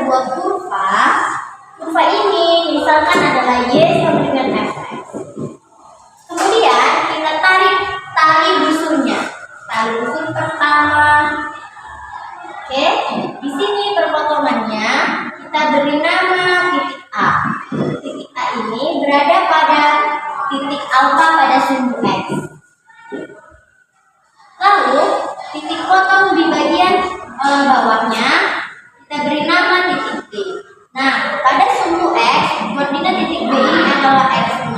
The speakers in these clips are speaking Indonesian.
sebuah kurva. Kurva ini misalkan adalah Y sama dengan Fx. Kemudian kita tarik tali busurnya. Tali busur pertama. Oke, di sini perpotongannya kita beri nama titik A. Titik A ini berada pada titik alfa pada sumbu X. Lalu titik potong di bagian bawahnya kita beri nama titik B. Nah, pada sumbu X, koordinat titik B ini adalah x0.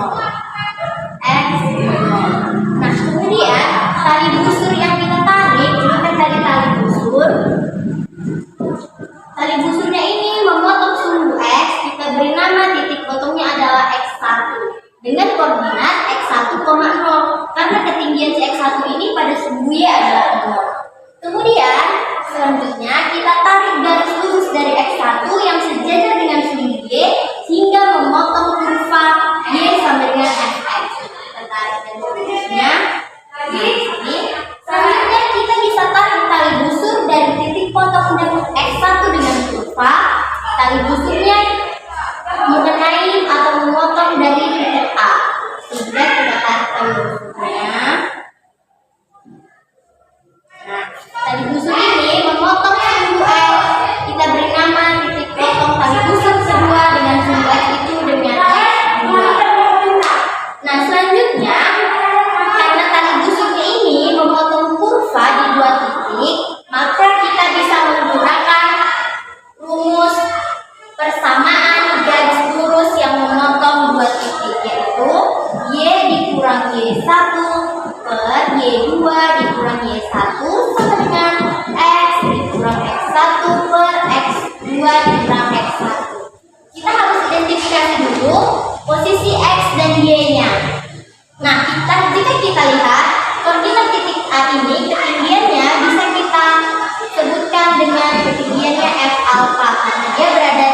Nah, kemudian tali busur yang kita tarik, ini kan dari tali busur. Tali busurnya ini memotong sumbu X, kita beri nama titik potongnya adalah x1 dengan koordinat x1, 0, karena ketinggian si x1 ini pada sumbu Y adalah 0. Kemudian selanjutnya kita tarik garis lurus dari x1 yang sejajar dengan sumbu Y hingga memotong kurva Y sama dengan fx. Kita tarik garis lurusnya di sini. Selanjutnya kita bisa tarik tali busur dari titik potong dari x1 dengan kurva. Tali busurnya mengenai atau memotong dari titik A. Sehingga kita tarik tali busurnya. Nah, tali busur ini memotong sumbu X. Kita beri nama titik potong tali busur kedua dengan sumbu X itu dengan X2. Nah, selanjutnya karena tali busurnya ini memotong kurva di dua titik, maka kita bisa menggunakan rumus persamaan garis lurus yang memotong dua titik, yaitu Y dikurang Y1 per Y2 dikurang Y1 sama dengan X dikurang X1 per X2 dikurang X1. Kita harus identifikasi dulu posisi X dan Y-nya. Nah, jika kita lihat koordinat titik A ini, ketinggiannya bisa kita sebutkan dengan ketinggiannya F alpha, karena dia berada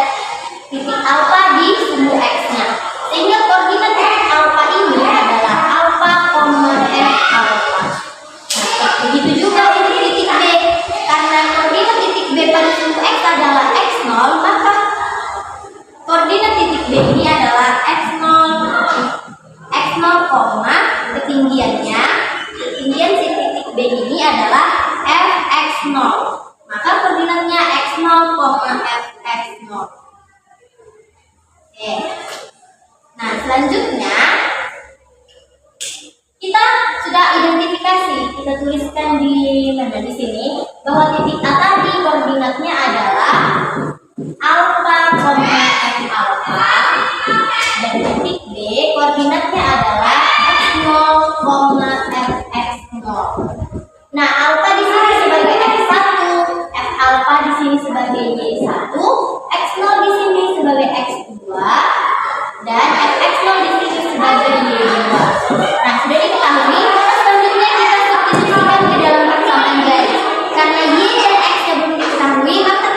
titik alpha di sumbu X-nya. Sehingga koordinat titik alpha ini adalah alpha, F alpha. Nah, begitu juga untuk titik B. Karena koordinat titik B pada sumbu X adalah X0, maka koordinat titik B ini adalah X0, ketinggian si titik B ini adalah Fx0. Maka koordinatnya X0, Fx0. Oke. Nah, selanjutnya kita sudah identifikasi. Kita tuliskan di sini bahwa titik A tadi koordinatnya adalah alpha, F alpha, dan titik B koordinatnya adalah X0, Fx0. Nah, alpha di sini sebagai X1, F alpha di sini sebagai Y1, X0 di sini sebagai X2, dan Fx0 di sini sebagai Y2. Nah, sudah diketahui, selanjutnya kita substitusikan ke dalam persamaan garis. Karena Y dan X yang belum diketahui, maka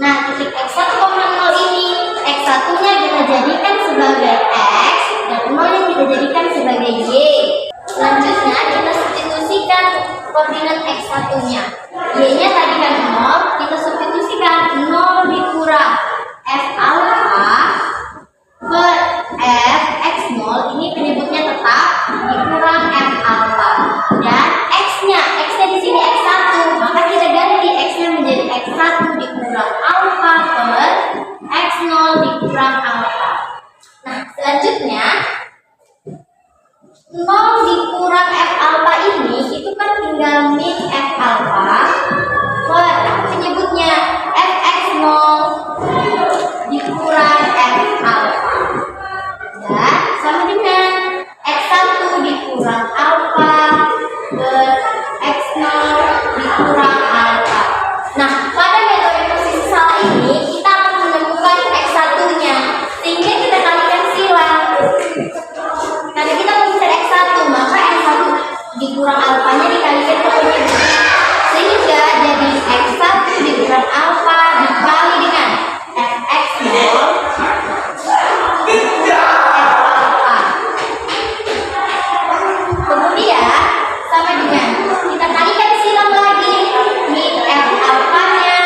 Nah, titik X1,0 ini, X1-nya kita jadikan sebagai X dan 0-nya kita jadikan sebagai Y. Selanjutnya kita substitusikan koordinat X1-nya. Y-nya tadi kan 0, kita substitusikan 0 dikurang F alpha per F X0, ini penyebutnya tetap, dikurang F alpha. Dan X-nya di sini X1, maka kita ganti X-nya menjadi X1 dikurang alpha per X0 dikurang alpha. Nah, selanjutnya 0 dikurang F alpha ini itu kan tinggal min F alpha per penyebutnya F X0 dikurang F alpha. Dan sama dengan X1 dikurang alpha per X0 dikurang alpha. Nah, pada metode posisi salah ini kita akan menemukan X1-nya, sehingga kita kalikan silang. Karena kita mencari X1, maka X1 dikurang alfanya dikalikan ke penyebutnya, sehingga jadi X1 dikurang alfa dikali dengan Fx0 dikurang F alfa. Kemudian sama dengan kita kalikan silang lagi, min F alfanya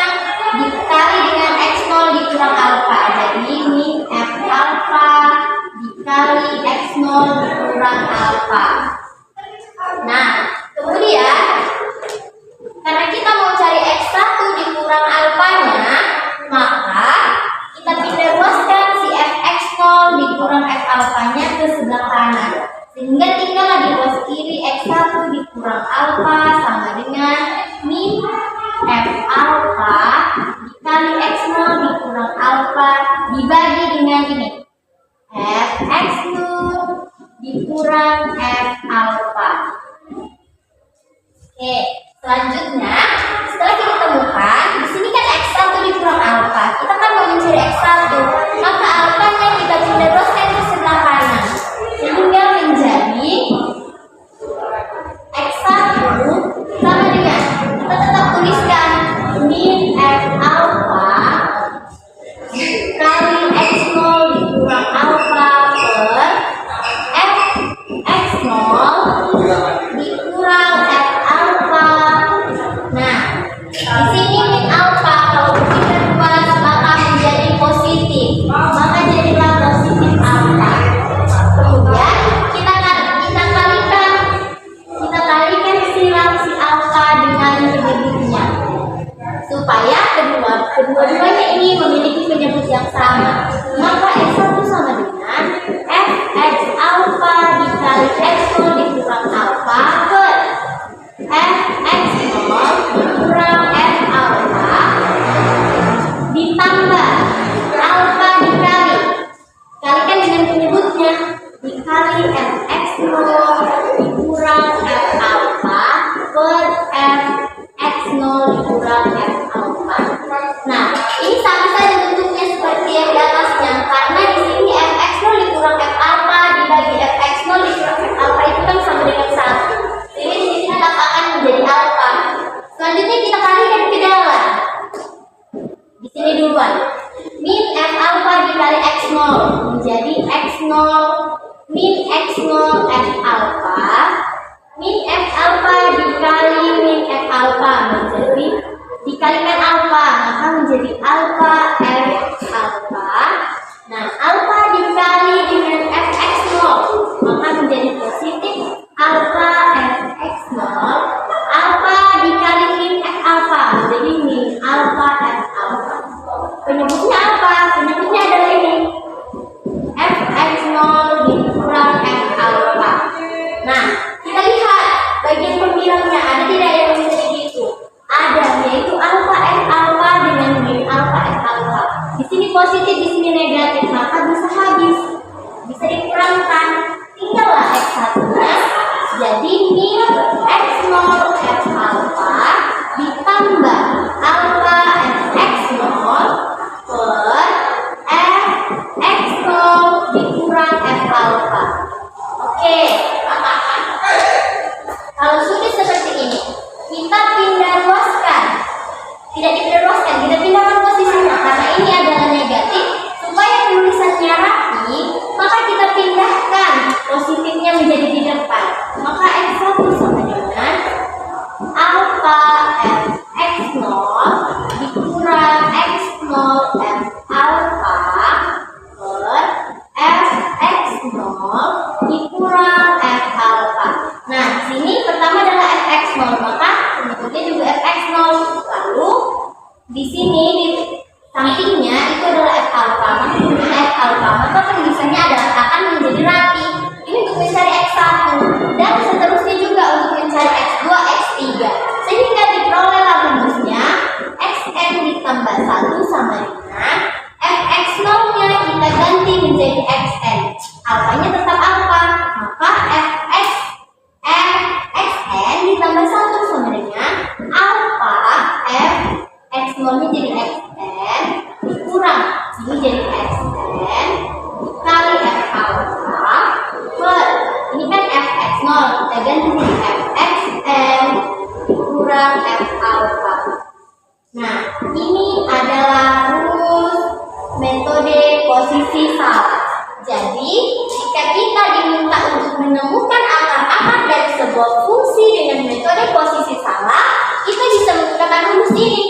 dikali dengan X0 dikurang alfa, jadi min F alfa dikali X0 dikurang alfa. Nah, kemudian karena kita mau cari X1 dikurang alfanya, maka kita pindah ruaskan si Fx0 dikurang F alfanya ke sebelah kanan, sehingga tinggal di ruas kiri X1 dikurang alfa sama dengan min F alfa dikali X0 dikurang alfa dibagi dengan ini Fx0 dikurang F alfa. Oke, selanjutnya setelah kita temukan di sini kan X1 dikurang alfa, kita kan mau mencari X1, maka alfanya kita pindah ruaskan ke sebelah kanan, sehingga menjadi X1 sama dengan kita tetap tuliskan min F alfa kali X0 dikurang alfa per F X0 dikurang F alfa. Nah, di sini min alfa kalau kita ruas maka menjadi positif, maka jadilah positif alfa. Kemudian kita kalikan silang si alfa dengan penyebutnya, supaya kedua-duanya ini memiliki penyebut yang sama. Maka X1 sama dengan Fx alfa dikali X0 dikurang alfa per Fx0 dikurang F alfa ditambah alfa kalikan dengan penyebutnya dikali Fx0 dikurang F alfa per Fx0 dikurang F alfa. Nah, ini sama saja bentuknya seperti yang di atasnya, karena di sini Fx0 dikurang F alfa dibagi Fx0 dikurang F alfa itu kan sama dengan 1. Jadi di sini tetap akan menjadi alfa. Selanjutnya kita kalikan ke dalam. Di sini duluan. Min F alfa dikali X0 menjadi X0 min X0 F alfa. Min F alfa dikali min F alfa menjadi dikalikan alfa, maka menjadi alfa F alfa. Nah, alfa dikali dengan Fx0 maka menjadi positif alfa Fx0. Alfa dikali min F alfa menjadi min alfa F alfa. Penyebutnya apa? Penyebutnya adalah ini Fx0 dikurang F alfa. Nah, kita lihat bagian pembilangnya ada tidak yang alfa fx0 dikurang x0 f alfa per fx0 dikurang f alfa. Nah, sini pertama adalah fx0, maka berikutnya juga fx0. Lalu di sini di sampingnya itu adalah f alfa. Maka berikutnya f alfa, maka penulisannya akan menjadi rati. Ini untuk mencari x1 dan seterusnya juga untuk mencari x2, x3, sehingga diperolehlah rumusnya xn ditambah 1 sama dengan fx0-nya kita ganti menjadi xn. Alfanya tetap alfa, maka xn ditambah 1 sama dengan alfa fx0-nya jadi xn dikurang ini jadi xn dikali f alfa per ini kan fx0 kita ganti jadi fxn dikurang f alfa. Nah, ini adalah rumus metode posisi salah. Jadi, jika kita diminta untuk menemukan akar-akar dari sebuah fungsi dengan metode posisi salah, kita bisa menggunakan rumus ini.